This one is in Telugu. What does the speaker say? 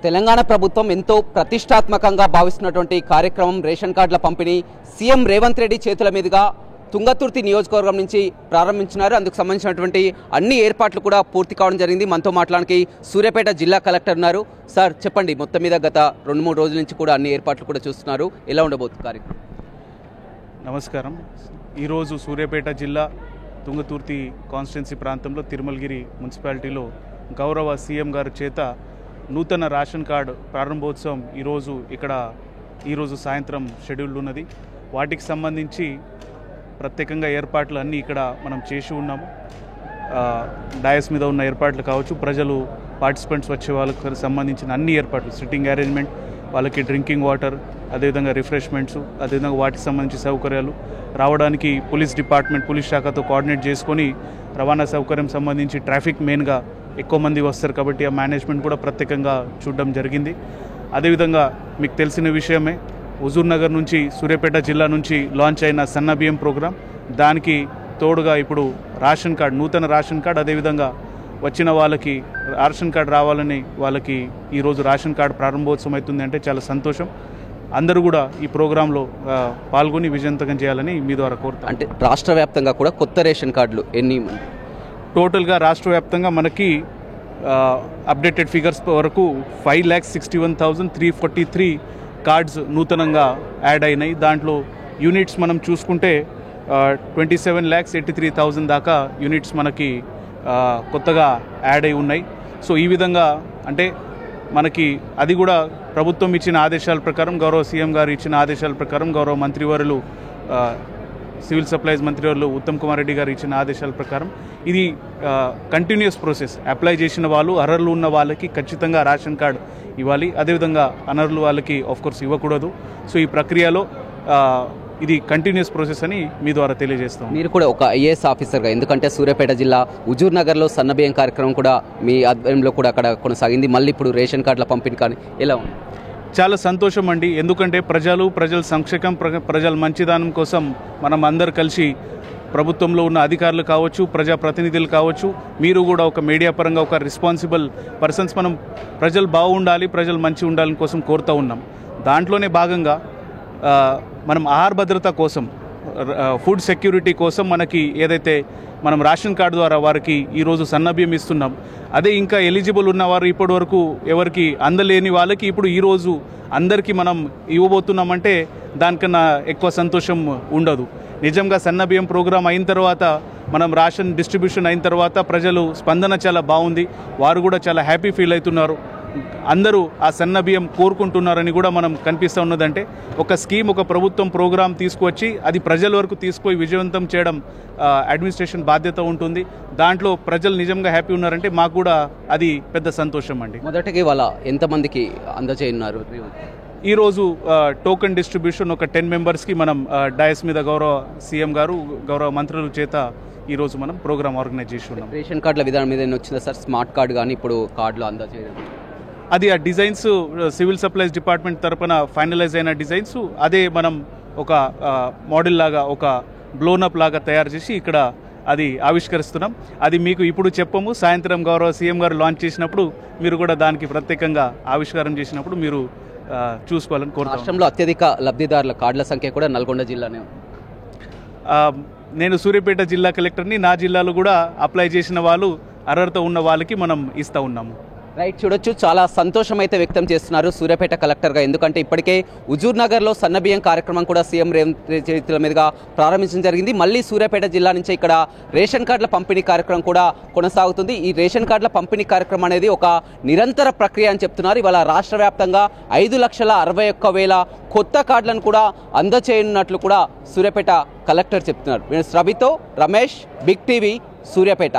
తెలంగాణ ప్రభుత్వం ఎంతో ప్రతిష్టాత్మకంగా భావిస్తున్నటువంటి కార్యక్రమం రేషన్ కార్డుల పంపిణీ సీఎం రేవంత్ రెడ్డి చేతుల మీదుగా తుంగతుర్తి నియోజకవర్గం నుంచి ప్రారంభించినారు. అందుకు సంబంధించినటువంటి అన్ని ఏర్పాట్లు కూడా పూర్తి కావడం జరిగింది. మనతో మాట్లాడడానికి సూర్యాపేట జిల్లా కలెక్టర్ ఉన్నారు. సార్ చెప్పండి, మొత్తం మీద గత 2-3 రోజుల నుంచి కూడా అన్ని ఏర్పాట్లు కూడా చూస్తున్నారు, ఎలా ఉండబోతుంది కార్యక్రమం? నమస్కారం. ఈరోజు సూర్యాపేట జిల్లా తుంగతుర్తి కాన్స్టిట్యున్సీ ప్రాంతంలో తిరుమలగిరి మున్సిపాలిటీలో గౌరవ సీఎం గారి చేత నూతన రేషన్ కార్డు ప్రారంభోత్సవం ఈరోజు సాయంత్రం షెడ్యూల్ ఉన్నది. వాటికి సంబంధించి ప్రత్యేకంగా ఏర్పాట్లు అన్నీ ఇక్కడ మనం చేసి ఉన్నాము. డయాస్ మీద ఉన్న ఏర్పాట్లు కావచ్చు, ప్రజలు పార్టిసిపెంట్స్ వచ్చే వాళ్ళకి సంబంధించిన అన్ని ఏర్పాట్లు, సిట్టింగ్ అరేంజ్మెంట్, వాళ్ళకి డ్రింకింగ్ వాటర్, అదేవిధంగా రిఫ్రెష్మెంట్స్, అదేవిధంగా వాటికి సంబంధించి సౌకర్యాలు రావడానికి పోలీస్ డిపార్ట్మెంట్, పోలీస్ శాఖతో కోఆర్డినేట్ చేసుకొని రవాణా సౌకర్యం సంబంధించి ట్రాఫిక్ మెయిన్గా ఎక్కువ మంది వస్తారు కాబట్టి ఆ మేనేజ్మెంట్ కూడా ప్రత్యేకంగా చూడడం జరిగింది. అదేవిధంగా మీకు తెలిసిన విషయమే, హుజూర్ నగర్ నుంచి సూర్యాపేట జిల్లా నుంచి లాంచ్ అయిన సన్న బియ్యం ప్రోగ్రాం, దానికి తోడుగా ఇప్పుడు రేషన్ కార్డు, నూతన రేషన్ కార్డు, అదేవిధంగా వచ్చిన వాళ్ళకి రేషన్ కార్డు రావాలని వాళ్ళకి ఈరోజు రేషన్ కార్డు ప్రారంభోత్సవం అవుతుంది అంటే చాలా సంతోషం. అందరూ కూడా ఈ ప్రోగ్రాంలో పాల్గొని విజయవంతం చేయాలని మీ ద్వారా కోరుతాం. అంటే రాష్ట్ర వ్యాప్తంగా కూడా కొత్త రేషన్ కార్డులు ఎన్ని? టోటల్గా రాష్ట్ర వ్యాప్తంగా మనకి అప్డేటెడ్ ఫిగర్స్ వరకు 5,61,343 కార్డ్స్ నూతనంగా యాడ్ అయినాయి. దాంట్లో యూనిట్స్ మనం చూసుకుంటే 27,83,000 దాకా యూనిట్స్ మనకి కొత్తగా యాడ్ అయి ఉన్నాయి. సో ఈ విధంగా అంటే మనకి అది కూడా ప్రభుత్వం ఇచ్చిన ఆదేశాల ప్రకారం, గౌరవ సీఎం గారు ఇచ్చిన ఆదేశాల ప్రకారం, గౌరవ మంత్రివర్యులు సివిల్ సప్లైస్ మంత్రివర్యులు ఉత్తమ్ కుమార్ రెడ్డి గారు ఇచ్చిన ఆదేశాల ప్రకారం ఇది కంటిన్యూస్ ప్రాసెస్. అప్లై చేసిన వాళ్ళు, అర్హులు ఉన్న వాళ్ళకి ఖచ్చితంగా రేషన్ కార్డు ఇవ్వాలి. అదేవిధంగా అనర్హులు వాళ్ళకి ఆఫ్కోర్స్ ఇవ్వకూడదు. సో ఈ ప్రక్రియలో ఇది కంటిన్యూస్ ప్రాసెస్ అని మీ ద్వారా తెలియజేస్తాం. మీరు కూడా ఒక ఐఏఎస్ ఆఫీసర్గా, ఎందుకంటే సూర్యాపేట జిల్లా హుజూర్ నగర్లో సన్నబియ్యం కార్యక్రమం కూడా మీ ఆధ్వర్యంలో కూడా అక్కడ కొనసాగింది, మళ్ళీ ఇప్పుడు రేషన్ కార్డుల పంపిణీ కానీ ఎలా ఉంది? చాలా సంతోషం అండి. ఎందుకంటే ప్రజల సంక్షేమం, ప్రజల మంచిదానం కోసం మనం అందరు కలిసి, ప్రభుత్వంలో ఉన్న అధికారులు కావచ్చు, ప్రజాప్రతినిధులు కావచ్చు, మీరు కూడా ఒక మీడియా పరంగా ఒక రెస్పాన్సిబుల్ పర్సన్స్, మనం ప్రజలు బాగుండాలి, ప్రజలు మంచి ఉండాలని కోసం కోరుతూ ఉన్నాం. దాంట్లోనే భాగంగా మనం ఆహార భద్రత కోసం, ఫుడ్ సెక్యూరిటీ కోసం మనకి ఏదైతే మనం రేషన్ కార్డు ద్వారా వారికి ఈరోజు సన్నబియ్యం ఇస్తున్నాం, అదే ఇంకా ఎలిజిబుల్ ఉన్నవారు ఇప్పటి వరకు ఎవరికి అందలేని వాళ్ళకి ఇప్పుడు ఈరోజు అందరికీ మనం ఇవ్వబోతున్నామంటే దానికన్నా ఎక్కువ సంతోషం ఉండదు. నిజంగా సన్నబియ్యం ప్రోగ్రాం అయిన తర్వాత, మనం రేషన్ డిస్ట్రిబ్యూషన్ అయిన తర్వాత ప్రజలు స్పందన చాలా బాగుంది, వారు కూడా చాలా హ్యాపీ ఫీల్ అవుతున్నారు. అందరూ ఆ సన్న బియ్యం కోరుకుంటున్నారని కూడా మనం కనిపిస్తూ ఉన్నదంటే ఒక స్కీమ్, ఒక ప్రభుత్వం ప్రోగ్రాం తీసుకువచ్చి అది ప్రజల వరకు తీసుకొని విజయవంతం చేయడం అడ్మినిస్ట్రేషన్ బాధ్యత ఉంటుంది. దాంట్లో ప్రజలు నిజంగా హ్యాపీ ఉన్నారంటే మాకు కూడా అది పెద్ద సంతోషం అండి. మొదటికి వాళ్ళ ఎంతమందికి అందజేయన్నారు? ఈరోజు టోకెన్ డిస్ట్రిబ్యూషన్ ఒక 10 మెంబర్స్కి మనం డయస్ మీద గౌరవ సీఎం గారు, గౌరవ మంత్రుల చేత ఈరోజు మనం ప్రోగ్రామ్ ఆర్గనైజ్ చేసి ఉన్నాం. రేషన్ కార్డుల విధానం మీద వచ్చిందా సార్? స్మార్ట్ కార్డు కానీ ఇప్పుడు కార్డులో అందజేయడం, అది ఆ డిజైన్స్ సివిల్ సప్లైస్ డిపార్ట్మెంట్ తరఫున ఫైనలైజ్ అయిన డిజైన్స్, అదే మనం ఒక మోడల్ లాగా, ఒక బ్లోనప్ లాగా తయారు చేసి ఇక్కడ అది ఆవిష్కరిస్తున్నాం. అది మీకు ఇప్పుడు చెప్పము, సాయంత్రం గౌరవ సీఎం గారు లాంచ్ చేసినప్పుడు మీరు కూడా దానికి ప్రత్యేకంగా ఆవిష్కారం చేసినప్పుడు మీరు చూసుకోవాలని కోరుతున్నాం. రాష్ట్రంలో అత్యధిక లబ్ధిదారుల కార్డుల సంఖ్య కూడా నల్గొండ జిల్లానే. నేను సూర్యాపేట జిల్లా కలెక్టర్ని, నా జిల్లాలో కూడా అప్లై చేసిన వాళ్ళు, అర్హత ఉన్న వాళ్ళకి మనం ఇస్తూ ఉన్నాము. రైట్, చూడొచ్చు, చాలా సంతోషం అయితే వ్యక్తం చేస్తున్నారు సూర్యాపేట కలెక్టర్గా. ఎందుకంటే ఇప్పటికే హుజూర్ నగర్లో సన్నబియ్యం కార్యక్రమం కూడా సీఎం రేవంత్ చేతుల మీదుగా ప్రారంభించడం జరిగింది. మళ్ళీ సూర్యాపేట జిల్లా నుంచి ఇక్కడ రేషన్ కార్డుల పంపిణీ కార్యక్రమం కూడా కొనసాగుతుంది. ఈ రేషన్ కార్డుల పంపిణీ కార్యక్రమం అనేది ఒక నిరంతర ప్రక్రియ అని చెప్తున్నారు. ఇవాళ రాష్ట్ర వ్యాప్తంగా 5,61,000 కొత్త కార్డులను కూడా అందచేయనున్నట్లు కూడా సూర్యాపేట కలెక్టర్ చెప్తున్నారు. రవితో రమేష్, బిగ్ టీవీ, సూర్యాపేట.